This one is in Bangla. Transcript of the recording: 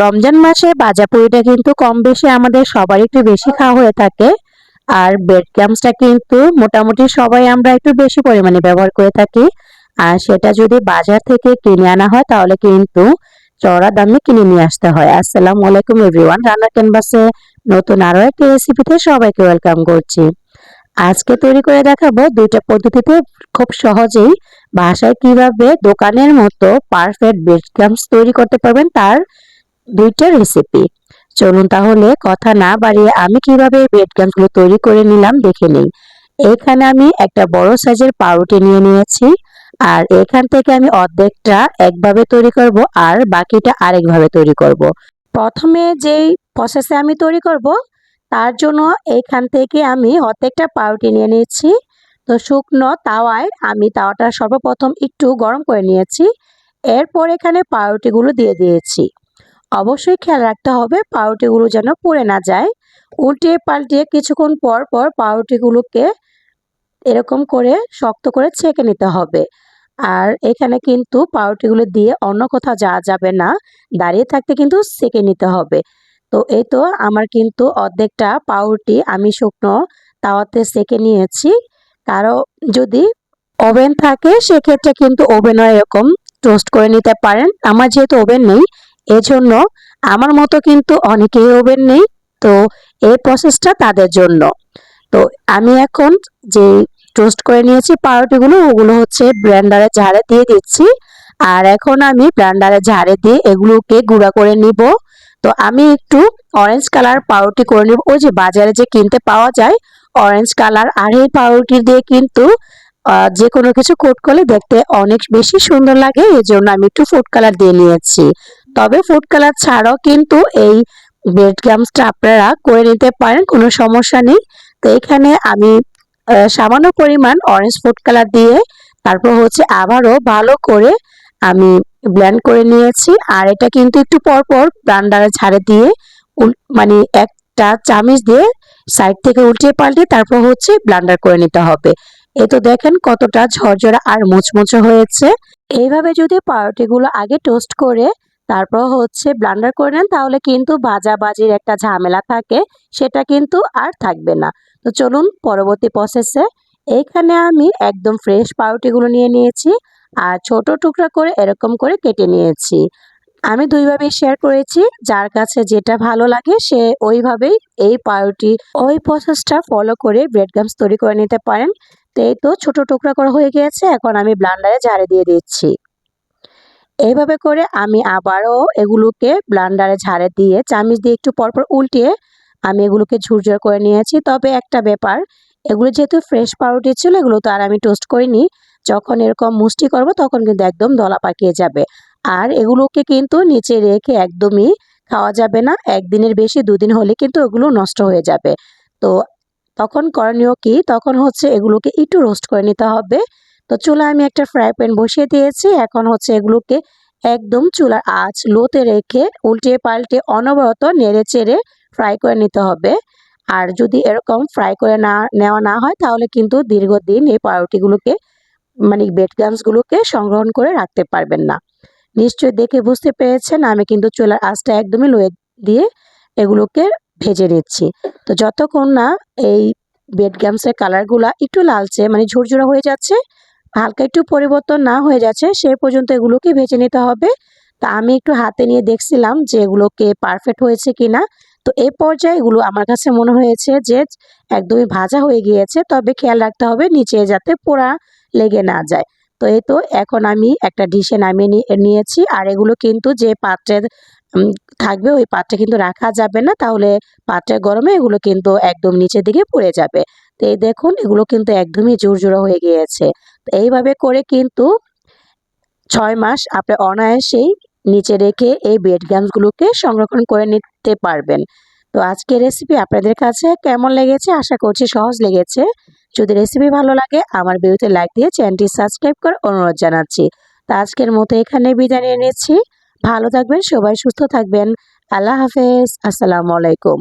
রমজান মাসে ভাজা পুরিটা কিন্তু কম বেশি আমাদের সবারই একটু বেশি খাওয়া হয়ে থাকে। আর ব্রেড ক্রাম্বসটা কিন্তু মোটামুটি সবাই আমরা একটু বেশি পরিমাণে ব্যবহার করে থাকি। আর সেটা যদি বাজার থেকে কিনে আনা হয় তাহলে কিন্তু চড়া দামে কিনে নিয়ে আসতে হয়। আসসালামু আলাইকুম এভরিওয়ান, রান্নার ক্যানভাসে নতুন আরো একটা রেসিপিতে সবাইকে ওয়েলকাম করছি। আজকে তৈরি করে দেখাবো দুইটা পদ্ধতিতে খুব সহজেই বাসায় কিভাবে দোকানের মতো পারফেক্ট ব্রেড ক্রাম্বস তৈরি করতে পারবেন, তার দুইটা রেসিপি। চলুন তাহলে কথা না বাড়িয়ে আমি কিভাবে ব্রেড ক্রাম্বসগুলো তৈরি করে নিলাম দেখে নিই। এখানে আমি একটা বড় সাইজের পাউরুটি নিয়ে নিয়েছি। আর এখান থেকে আমি অর্ধেকটা একভাবে তৈরি করব আর বাকিটা আরেকভাবে তৈরি করব। প্রথমে যেই প্রসেসে আমি তৈরি করব তার জন্য এখান থেকে আমি অর্ধেকটা পাউরুটি নিয়ে নিয়েছি। তো শুকনো তাওয়ায় আমি তাওয়াটা সর্বপ্রথম একটু গরম করে নিয়েছি। এরপর এখানে পাউরুটিগুলো দিয়ে দিয়েছি। অবশ্যই খেয়াল রাখতে হবে পাউরুটিগুলো যেন পুড়ে না যায়। উল্টিয়ে পাল্টিয়ে কিছুক্ষণ পর পর পাউরুটিগুলোকে এরকম করে শক্ত করে ছেঁকে নিতে হবে। আর এখানে কিন্তু পাউরুটিগুলো দিয়ে অন্য কোথাও যাওয়া যাবে না, দাঁড়িয়ে থাকতে কিন্তু সেঁকে নিতে হবে। তো এই তো আমার কিন্তু অর্ধেকটা পাউরুটি আমি শুকনো তাওয়াতে সেঁকে নিয়েছি। কারো যদি ওভেন থাকে সেক্ষেত্রে কিন্তু ওভেনও এরকম টোস্ট করে নিতে পারেন। আমার যেহেতু ওভেন নেই এজন্য আমার মতো কিন্তু অনেকেই ওভেন নেই, তো এই প্রসেসটা তাদের জন্য। তো আমি এখন যে টোস্ট করে নিয়েছি পাউরুটিগুলো ওগুলো হচ্ছে ব্লেন্ডারে ঝাড়ে দিয়ে দিচ্ছি। আর এখন আমি ব্লেন্ডারে ঝাড়ে দিয়ে এগুলোকে গুঁড়া করে নিব। তো আমি একটু অরেঞ্জ কালার পাউরুটি করে নিব, ওই যে বাজারে যে কিনতে পাওয়া যায় অরেঞ্জ কালার। আর এই পাউরুটি দিয়ে কিন্তু যে কোনো কিছু কোট করলে দেখতে অনেক বেশি সুন্দর লাগে, এই জন্য আমি একটু ফুড কালার দিয়ে নিয়েছি। তবে ফুড কালার ছাড়াও কিন্তু এই ব্রেড ক্রাম্বসটা আপনারা করে নিতে পারেন, কোনো সমস্যা নেই। তো এখানে আমি সামান্য পরিমাণ অরেঞ্জ ফুড কালার দিয়ে তারপর হচ্ছে আবারও ভালো করে আমি ব্লেন্ড করে নিয়েছি। আর এটা কিন্তু একটু পর পর ব্লেন্ডারে ঝাড়ে দিয়ে মানে একটা চামচ দিয়ে সাইড থেকে উল্টিয়ে পাল্টে তারপর হচ্ছে ব্লেন্ডার করে নিতে হবে। এই তো দেখেন কতটা ঝরঝরা আর মুচমুচে হয়েছে। এইভাবে যদি পাউরুটিগুলো আগে টোস্ট করে তারপর হচ্ছে ব্লেন্ডার করে নেন তাহলে কিন্তু ভাজাভাজির একটা ঝামেলা থাকে, সেটা কিন্তু আর থাকবে না। তো চলুন পরবর্তী প্রসেসে। এইখানে আমি একদম ফ্রেশ পাউরুটিগুলো নিয়ে নিয়েছি আর ছোট টুকরা করে এরকম করে কেটে নিয়েছি। আমি দুইভাবে শেয়ার করেছি, যার কাছে যেটা ভালো লাগে সে ওইভাবেই এই পাউরুটি ওই প্রসেসটা ফলো করে ব্রেড ক্রাম্বস তৈরি করে নিতে পারেন। তো এই তো ছোট টুকরা করা হয়ে গিয়েছে, এখন আমি ব্লেন্ডারে ঝাড়ে দিয়ে দিচ্ছি। এইভাবে করে আমি আবারও এগুলোকে ব্লেন্ডারে ঝাড়ে দিয়ে চামচ দিয়ে একটু পরপর উল্টিয়ে আমি এগুলোকে ঝুরঝুর করে নিয়েছি। তবে একটা ব্যাপার, এগুলো যেহেতু ফ্রেশ পাউরুটি ছিল এগুলো তো আর আমি টোস্ট করিনি, যখন এরকম মুষ্টি করব তখন কিন্তু একদম দলা পাকিয়ে যাবে। আর এগুলোকে কিন্তু নিচে রেখে একদমই খাওয়া যাবে না, একদিনের বেশি দুদিন হলে কিন্তু এগুলো নষ্ট হয়ে যাবে। তো তখন করণীয় কি, তখন হচ্ছে এগুলোকে একটু রোস্ট করে নিতে হবে। তো চুলায় আমি একটা ফ্রাই প্যান বসিয়ে দিয়েছি, এখন হচ্ছে এগুলোকে একদম চুলার আঁচ লোতে রেখে উল্টে পাল্টে অনবরত নেড়ে চেড়ে ফ্রাই করে নিতে হবে। আর যদি এরকম ফ্রাই করে নেওয়া না হয় তাহলে কিন্তু দীর্ঘদিন এই পাউরুটিগুলোকে মানে ব্রেড ক্রাম্বসগুলোকে সংগ্রহণ করে রাখতে পারবেন না। নিশ্চয়ই দেখে বুঝতে পেরেছেন আমি কিন্তু চুলার আঁচটা একদমই লোয়ে দিয়ে এগুলোকে ভেজে নিচ্ছি। তো যতক্ষণ না এই ব্রেড ক্রাম্বসের কালারগুলা একটু লালচে মানে ঝুরঝুরা হয়ে যাচ্ছে, হালকা একটু পরিবর্তন না হয়ে যাচ্ছে, সে পর্যন্ত এগুলোকে ভেজে নিতে হবে। তা আমি একটু হাতে নিয়ে দেখছিলাম যে এগুলোকে পারফেক্ট হয়েছে কিনা। তো এই পর্যায়ে এগুলো আমার কাছে মনে হয়েছে যে একদমই ভাজা হয়ে গিয়েছে, তবে খেয়াল রাখতে হবে নিচে যাতে পোড়া লেগে না যায়। তো এই তো এখন আমি একটা ডিশে নামিয়ে নিয়েছি। আর এগুলো কিন্তু যে পাত্রে থাকবে ওই পাত্রে কিন্তু রাখা যাবে না, তাহলে পাত্রের গরমে এগুলো কিন্তু একদম নিচের দিকে পড়ে যাবে। তো এই দেখুন এগুলো কিন্তু একদমই ঝুরঝুরা হয়ে গিয়েছে। তো এইভাবে করে কিন্তু 6 মাস আপনি অনায়াসেই নিচে রেখে এই ব্রেড ক্রাম্বসগুলোকে সংরক্ষণ করে নিতে পারবেন। তো আজকের রেসিপি আপনাদের কাছে কেমন লেগেছে, আশা করছি সহজ লেগেছে। যদি রেসিপি ভালো লাগে আমার ভিডিওতে লাইক দিয়ে চ্যানেলটি সাবস্ক্রাইব করার অনুরোধ জানাচ্ছি। তো আজকের মতো এখানে বিদায় নিয়ে নিচ্ছি। ভালো থাকবেন সবাই, সুস্থ থাকবেন। আল্লাহ হাফেজ, আসসালামু আলাইকুম।